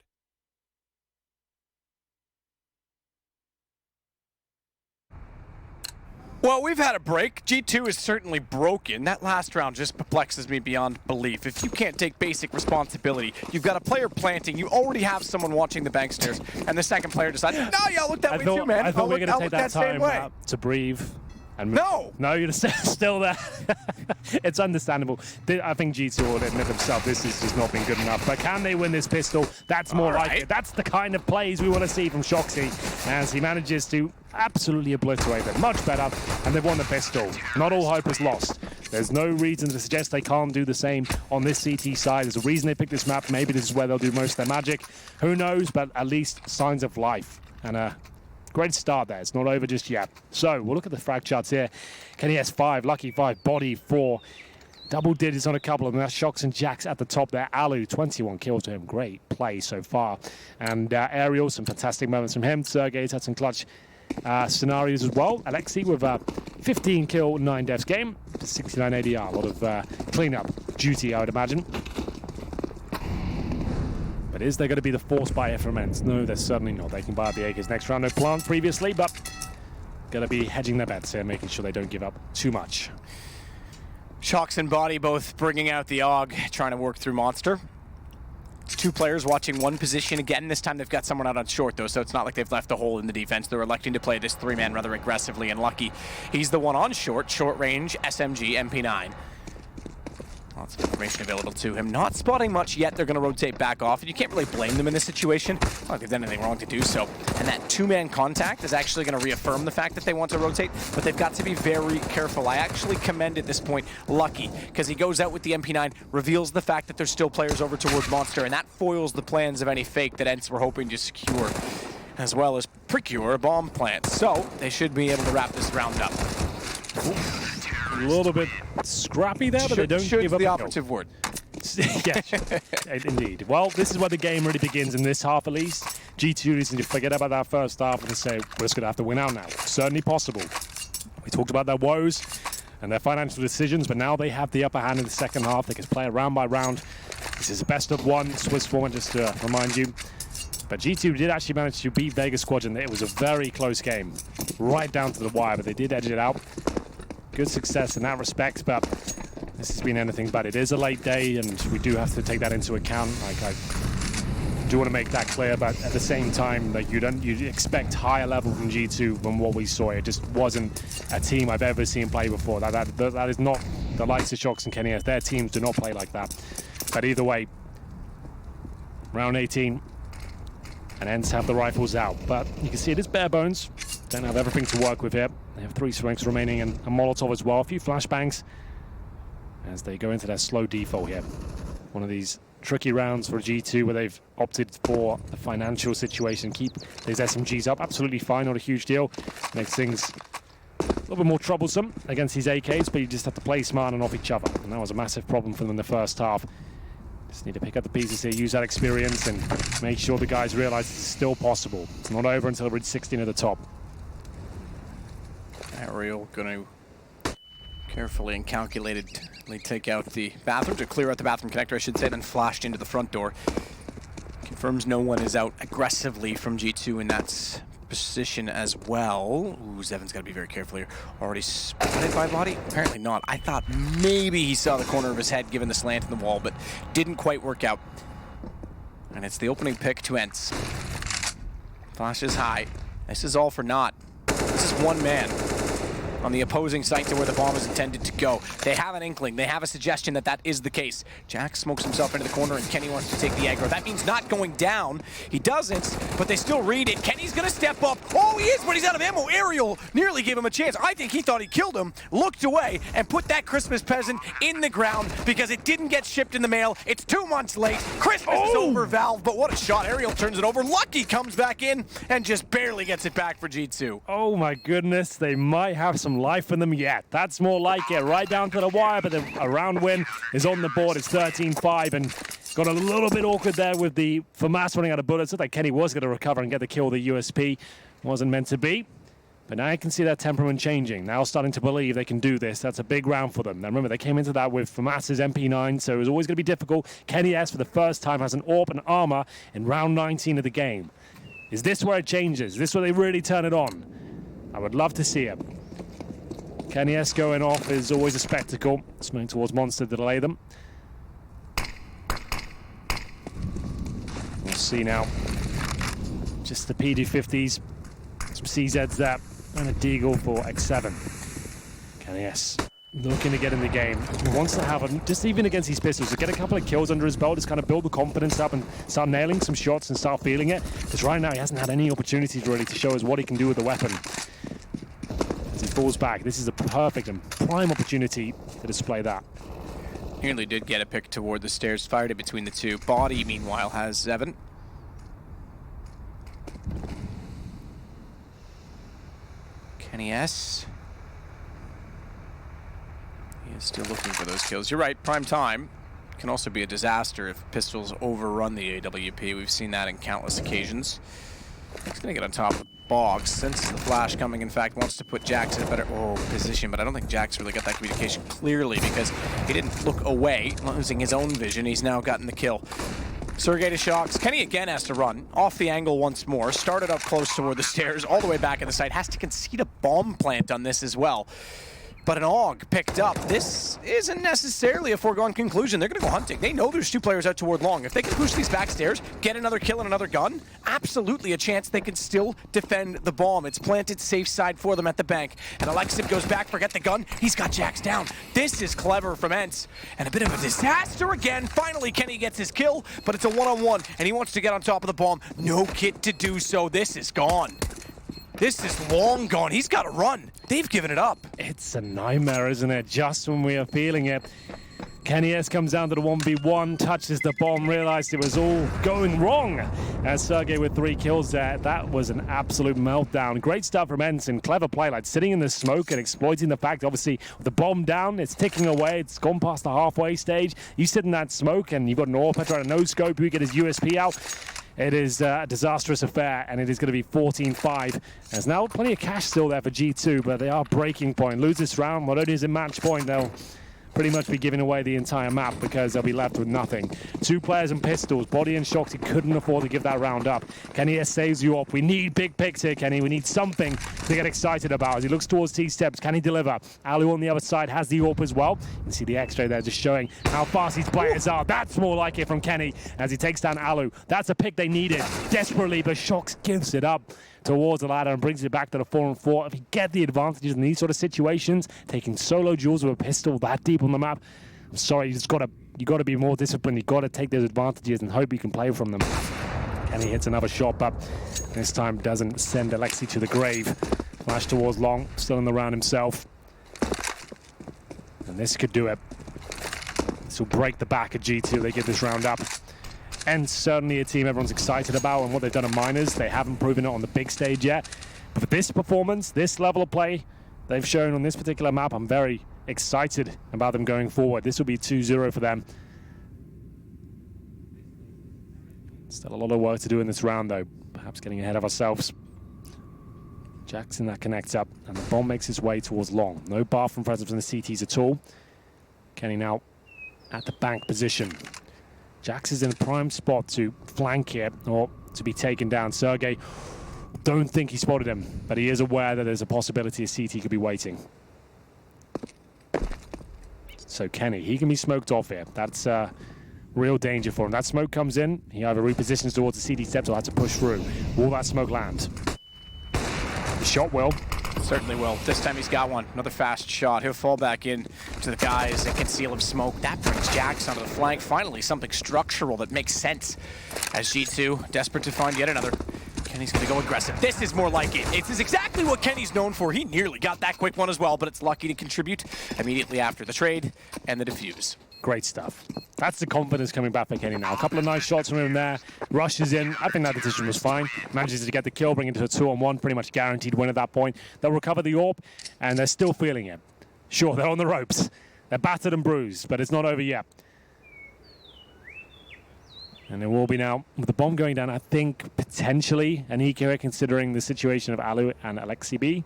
Well, we've had a break. G2 is certainly broken. That last round just perplexes me beyond belief. If you can't take basic responsibility, you've got a player planting, you already have someone watching the bank stairs, and the second player decides, no, yeah, look that way too, man. I thought we were going to take that time to breathe. And no! No, you're still there. It's understandable. I think G2 will admit themselves this has just not been good enough. But can they win this pistol? That's more like it. That's the kind of plays we want to see from Shoxy, as he manages to absolutely obliterate them. Much better, and they've won the pistol. Not all hope is lost. There's no reason to suggest they can't do the same on this CT side. There's a reason they picked this map. Maybe this is where they'll do most of their magic. Who knows, but at least signs of life. And great start there. It's not over just yet. So we'll look at the frag charts here. Kenny S 5, Lucky 5, Body 4. Double digits on a couple of them. That's Shox and Jax at the top there. Alu, 21 kills to him. Great play so far. And Ariel, some fantastic moments from him. Sergey's had some clutch scenarios as well. Alexi with a 15 kill, 9 deaths game. 69 ADR. A lot of cleanup duty, I would imagine. But is there going to be the force buy from ENCE? No, there's certainly not. They can buy up the acres next round. No plant previously, but going to be hedging their bets here, making sure they don't give up too much. Shox and Body both bringing out the AUG, trying to work through Monster. It's 2 players watching one position. Again, this time they've got someone out on short, though, so it's not like they've left a hole in the defense. They're electing to play this 3-man rather aggressively, and Lucky, he's the one on short range, SMG, MP9. Lots of information available to him. Not spotting much yet. They're going to rotate back off, and you can't really blame them in this situation. Not like they've done anything wrong to do so. And that two-man contact is actually going to reaffirm the fact that they want to rotate, but they've got to be very careful. I actually commend at this point Lucky, because he goes out with the MP9, reveals the fact that there's still players over towards Monster, and that foils the plans of any fake that ENCE were hoping to secure, as well as procure a bomb plant. So they should be able to wrap this round up. A little bit scrappy there, but they don't give up the a operative word. Yeah, indeed. Well, this is where the game really begins in this half at least. G2 needs to forget about that first half and say, we're just going to have to win out now. Certainly possible. We talked about their woes and their financial decisions, but now they have the upper hand in the second half. They can play it round by round. This is a best of one Swiss format, just to remind you. But G2 did actually manage to beat Vegas Squadron. It was a very close game, right down to the wire, but they did edge it out. Good success in that respect, but this has been anything but. It is a late day, and we do have to take that into account. Like, I do want to make that clear, but at the same time, like, you expect higher level from G2 than what we saw. It just wasn't a team I've ever seen play before. That is not the likes of Shox and Kenny. Their teams do not play like that. But either way, round 18, and ENCE have the rifles out. But you can see it is bare bones. Don't have everything to work with here. They have 3 swings remaining and a Molotov as well. A few flashbangs as they go into their slow default here. One of these tricky rounds for G2 where they've opted for the financial situation. Keep these SMGs up, absolutely fine, not a huge deal. Makes things a little bit more troublesome against these AKs, but you just have to play smart and off each other. And that was a massive problem for them in the first half. Just need to pick up the pieces here, use that experience, and make sure the guys realize it's still possible. It's not over until they reach 16 at the top. Ariel going to carefully and calculatedly take out the bathroom, to clear out the bathroom connector, I should say, then flashed into the front door. Confirms no one is out aggressively from G2 in that position as well. Ooh, Zevin's got to be very careful here. Already spotted by body? Apparently not. I thought maybe he saw the corner of his head given the slant in the wall, but didn't quite work out. And it's the opening pick to ENCE. Flash is high. This is all for naught. This is one man on the opposing site to where the bomb is intended to go. They have an inkling. They have a suggestion that that is the case. Jack smokes himself into the corner, and Kenny wants to take the aggro. That means not going down. He doesn't, but they still read it. Kenny's going to step up. Oh, he is, but he's out of ammo. Ariel nearly gave him a chance. I think he thought he killed him, looked away, and put that Christmas present in the ground because it didn't get shipped in the mail. It's 2 months late. Christmas is over, Valve, but what a shot. Ariel turns it over. Lucky comes back in and just barely gets it back for G2. Oh my goodness, they might have some life in them yet. That's more like it, right down to the wire, but a round win is on the board. It's 13-5, and got a little bit awkward there with the FAMAS running out of bullets. Looked like Kenny was going to recover and get the kill. The USP wasn't meant to be, but now you can see their temperament changing. Now starting to believe they can do this. That's a big round for them. Now remember, they came into that with FAMAS's MP9, so it was always going to be difficult. Kenny S, for the first time, has an AWP and armor in round 19 of the game. Is this where it changes? Is this where they really turn it on? I would love to see it. Kenny S going off is always a spectacle. Swimming towards Monster to delay them. We'll see now. Just the PD50s, some CZs there, and a Deagle for X7. Kenny S looking to get in the game. He wants to have them, just even against these pistols, to get a couple of kills under his belt, just kind of build the confidence up and start nailing some shots and start feeling it. Because right now he hasn't had any opportunities really to show us what he can do with the weapon. As he falls back, this is a perfect and prime opportunity to display that. Nearly did get a pick toward the stairs, fired it between the two. Body, meanwhile, has Zevin. Kenny S. He is still looking for those kills. You're right, prime time can also be a disaster if pistols overrun the AWP. We've seen that in countless occasions. He's going to get on top of Boggs. Senses the flash coming, in fact, wants to put Jax in a better position, but I don't think Jax really got that communication clearly because he didn't look away, losing his own vision. He's now gotten the kill. Sergey to Shox. Kenny again has to run off the angle once more. Started up close toward the stairs, all the way back at the site. Has to concede a bomb plant on this as well. but an AUG picked up. This isn't necessarily a foregone conclusion. They're going to go hunting. They know there's two players out toward long. If they can push these backstairs, get another kill and another gun, absolutely a chance they can still defend the bomb. It's planted safe side for them at the bank. And Alexib goes back, forget the gun. He's got Jax down. This is clever from ENCE. And a bit of a disaster again. Finally, Kenny gets his kill, but it's a one-on-one, and he wants to get on top of the bomb. No kit to do so. This is gone. This is long gone. He's got to run. They've given it up. It's a nightmare, isn't it? Just when we are feeling it. Kenny S comes down to the 1v1, touches the bomb, realized it was all going wrong. As Sergey with 3 kills there, that was an absolute meltdown. Great stuff from ENCE and clever play, like sitting in the smoke and exploiting the fact, obviously, with the bomb down, it's ticking away, it's gone past the halfway stage. You sit in that smoke and you've got an AWP trying to no-scope, you get his USP out. It is a disastrous affair, and it is going to be 14-5. There's now plenty of cash still there for G2, but they are breaking point. Lose this round, not only is it match point, they'll pretty much be giving away the entire map because they'll be left with nothing. 2 players and pistols. Body and Shoxy couldn't afford to give that round up. Kenny S saves you up. We need big picks here, Kenny. We need something to get excited about. As he looks towards T-steps, can he deliver? Alu on the other side has the AWP as well. You can see the X-ray there just showing how fast these players are. That's more like it from Kenny as he takes down Alu. That's a pick they needed desperately, but Shox gives it up towards the ladder and brings it back to the 4-on-4. If you get the advantages in these sort of situations, taking solo duels with a pistol that deep on the map, I'm sorry, you got to be more disciplined. You got to take those advantages and hope you can play from them. And he hits another shot, but this time doesn't send Alexi to the grave. Flash towards long, still in the round himself. And this could do it. This will break the back of G2. They get this round up. And certainly a team everyone's excited about, and what they've done in minors, they haven't proven it on the big stage yet. But for this performance, this level of play they've shown on this particular map, I'm very excited about them going forward. This will be 2-0 for them. Still a lot of work to do in this round, though. Perhaps getting ahead of ourselves. Jackson that connects up, and the bomb makes its way towards long. No bathroom presence in the CTs at all. Kenny now at the bank position. Jax is in a prime spot to flank here, or to be taken down. Sergey, don't think he spotted him, but he is aware that there's a possibility a CT could be waiting. So Kenny, he can be smoked off here. That's real danger for him. That smoke comes in, he either repositions towards the CT steps or has to push through. Will that smoke land? The shot will. Certainly will. This time he's got one. Another fast shot. He'll fall back in to the guys that conceal him smoke. That brings Jax onto the flank. Finally, something structural that makes sense. As G2, desperate to find yet another. Kenny's going to go aggressive. This is more like it. This is exactly what Kenny's known for. He nearly got that quick one as well, but it's lucky to contribute immediately after the trade and the defuse. Great stuff. That's the confidence coming back for Kenny now. A couple of nice shots from him there. Rushes in. I think that decision was fine. Manages to get the kill, bring it to a 2-on-1. Pretty much guaranteed win at that point. They'll recover the AWP, and they're still feeling it. Sure, they're on the ropes. They're battered and bruised, but it's not over yet. And it will be now, with the bomb going down, I think potentially an EK here, considering the situation of Alu and Alexi B.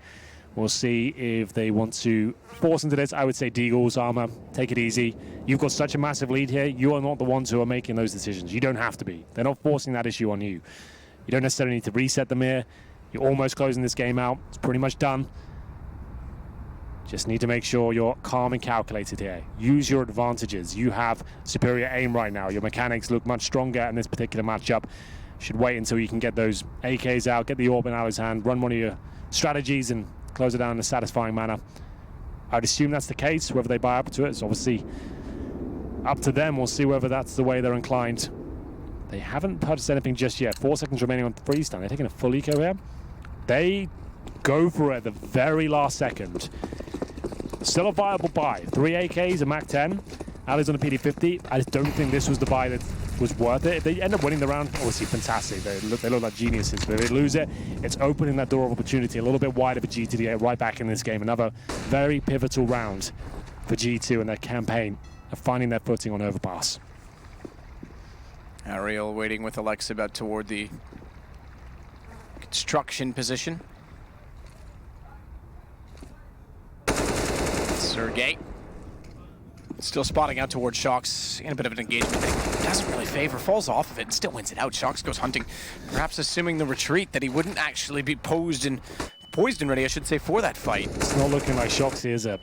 We'll see if they want to force into this. I would say Deagle's armor, take it easy. You've got such a massive lead here. You are not the ones who are making those decisions. You don't have to be. They're not forcing that issue on you. You don't necessarily need to reset them here. You're almost closing this game out. It's pretty much done. Just need to make sure you're calm and calculated here. Use your advantages. You have superior aim right now. Your mechanics look much stronger in this particular matchup. Should wait until you can get those AKs out, get the AWP in Alu's hand, run one of your strategies and close it down in a satisfying manner. I'd assume that's the case. Whether they buy up to it is obviously up to them. We'll see whether that's the way they're inclined. They haven't purchased anything just yet. 4 seconds remaining on freeze time. They're taking a full eco here. They go for it at the very last second. Still a viable buy. 3 AKs, a MAC-10. Ali's on a PD-50. I just don't think this was the buy that was worth it. If they end up winning the round, obviously fantastic. They look like geniuses. But if they lose it, it's opening that door of opportunity a little bit wider for G2 to get right back in this game. Another very pivotal round for G2 and their campaign of finding their footing on Overpass. Ariel waiting with Alexa about toward the construction position. Sergey still spotting out towards Shox in a bit of an engagement that doesn't really favor, falls off of it and still wins it out. Shox goes hunting, perhaps assuming the retreat that he wouldn't actually be posed in poised and ready, I should say, for that fight. It's not looking like Shoxy, is it?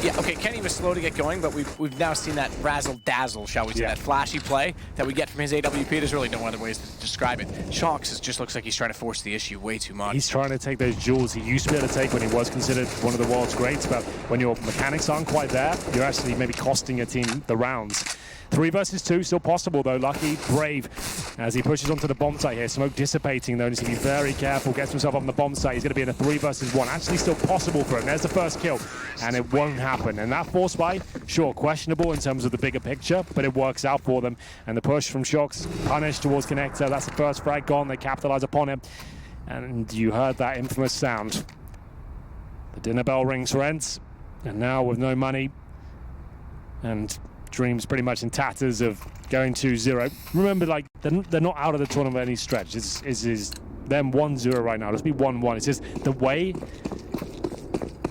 Yeah, okay, Kenny was slow to get going, but we've now seen that razzle-dazzle, shall we say, that flashy play that we get from his AWP. There's really no other ways to describe it. Shox just looks like he's trying to force the issue way too much. He's trying to take those jewels he used to be able to take when he was considered one of the world's greats, but when your mechanics aren't quite there, you're actually maybe costing your team the rounds. 3 versus 2, still possible though. Lucky, brave, as he pushes onto the bomb site here. Smoke dissipating though, needs to be very careful. Gets himself on the bomb site. He's going to be in a 3 versus 1. Actually still possible for him. There's the first kill, and it won't happen. And that force buy, sure, questionable in terms of the bigger picture, but it works out for them. And the push from Shox, punished towards Connector. That's the first frag gone. They capitalize upon him. And you heard that infamous sound. The dinner bell rings for ENCE, and now with no money, and dreams pretty much in tatters of going 2-0. Remember, like, they're not out of the tournament by any stretch. It's them 1-0 right now. Let's be 1-1. It's just the way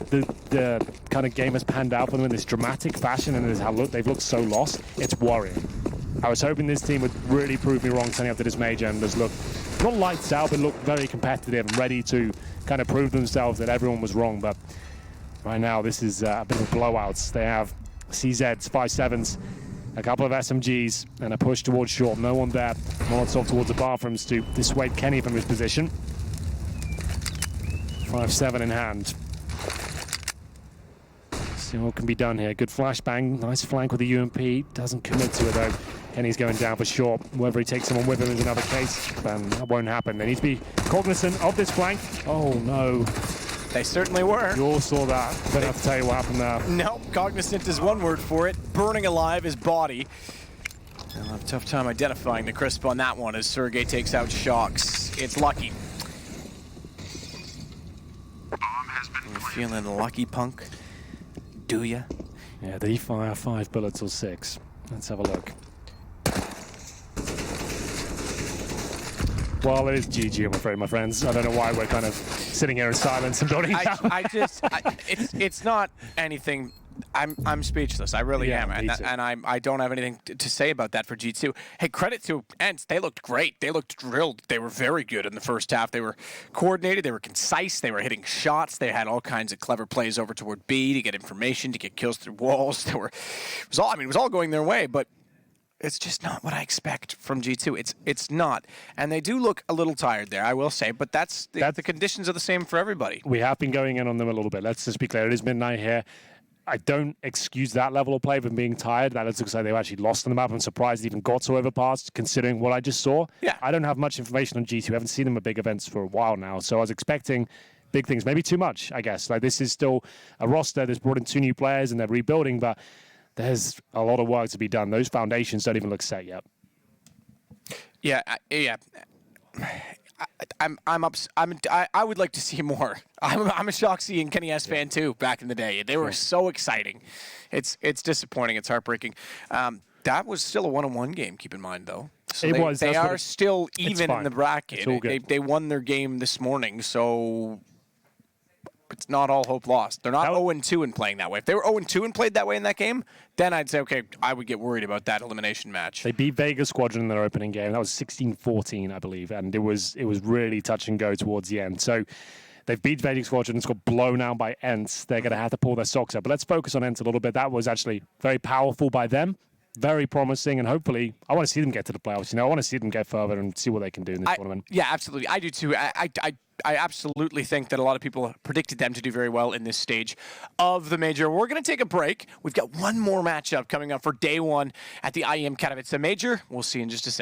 the kind of game has panned out for them in this dramatic fashion, and how they've looked so lost. It's worrying. I was hoping this team would really prove me wrong turning up to this major and just look not lights out, but look very competitive and ready to kind of prove themselves that everyone was wrong. But right now, this is a bit of a blowout. They have CZs, 5.7s, a couple of SMGs, and a push towards short. No one there. Molotov towards the bathrooms to dissuade Kenny from his position. 5.7 in hand. See what can be done here. Good flashbang. Nice flank with the UMP. Doesn't commit to it though. Kenny's going down for short. Whether he takes someone with him is another case, and that won't happen. They need to be cognizant of this flank. Oh no. They certainly were. You all saw that. Don't have to tell you what happened there. Nope, cognizant is one word for it. Burning alive his body. They'll have a tough time identifying the crisp on that one as Sergey takes out Shox. It's Lucky. You're feeling lucky, punk? Do ya? Yeah, they fire 5 bullets or 6. Let's have a look. Well, it is GG, I'm afraid, my friends. I don't know why we're kind of sitting here in silence and building down. It's not anything. I'm speechless. I really am, and I don't have anything to say about that for G2. Hey, credit to ENCE. They looked great. They looked drilled. They were very good in the first half. They were coordinated. They were concise. They were hitting shots. They had all kinds of clever plays over toward B to get information, to get kills through walls. It was all going their way, but it's just not what I expect from G2. It's not. And they do look a little tired there, I will say, but that's the conditions are the same for everybody. We have been going in on them a little bit. Let's just be clear. It is midnight here. I don't excuse that level of play from being tired. That looks like they've actually lost on the map. I'm surprised they even got to Overpass, considering what I just saw. Yeah. I don't have much information on G2. I haven't seen them at big events for a while now, so I was expecting big things. Maybe too much, I guess. Like, this is still a roster that's brought in 2 new players and they're rebuilding, but there's a lot of work to be done. Those foundations don't even look set yet. Yeah. I would like to see more. I'm a Shoxy and Kenny S fan too. Back in the day, they were so exciting. It's disappointing. It's heartbreaking. That was still a 1-on-1 game. Keep in mind, though. So they are still even in the bracket. It's all good. They won their game this morning, so it's not all hope lost. They're not 0-2 and playing that way. If they were 0-2 and played that way in that game, then I'd say, okay, I would get worried about that elimination match. They beat Vegas Squadron in their opening game. That was 16-14, I believe, and it was really touch and go towards the end. So they've beat Vegas Squadron. It's got blown out by ENCE. They're going to have to pull their socks up. But let's focus on ENCE a little bit. That was actually very powerful by them. Very promising, and hopefully, I want to see them get to the playoffs. I want to see them get further and see what they can do in this tournament. Yeah, absolutely. I do too. I absolutely think that a lot of people predicted them to do very well in this stage of the major. We're going to take a break. We've got one more matchup coming up for day 1 at the IEM Katowice Major. We'll see in just a second.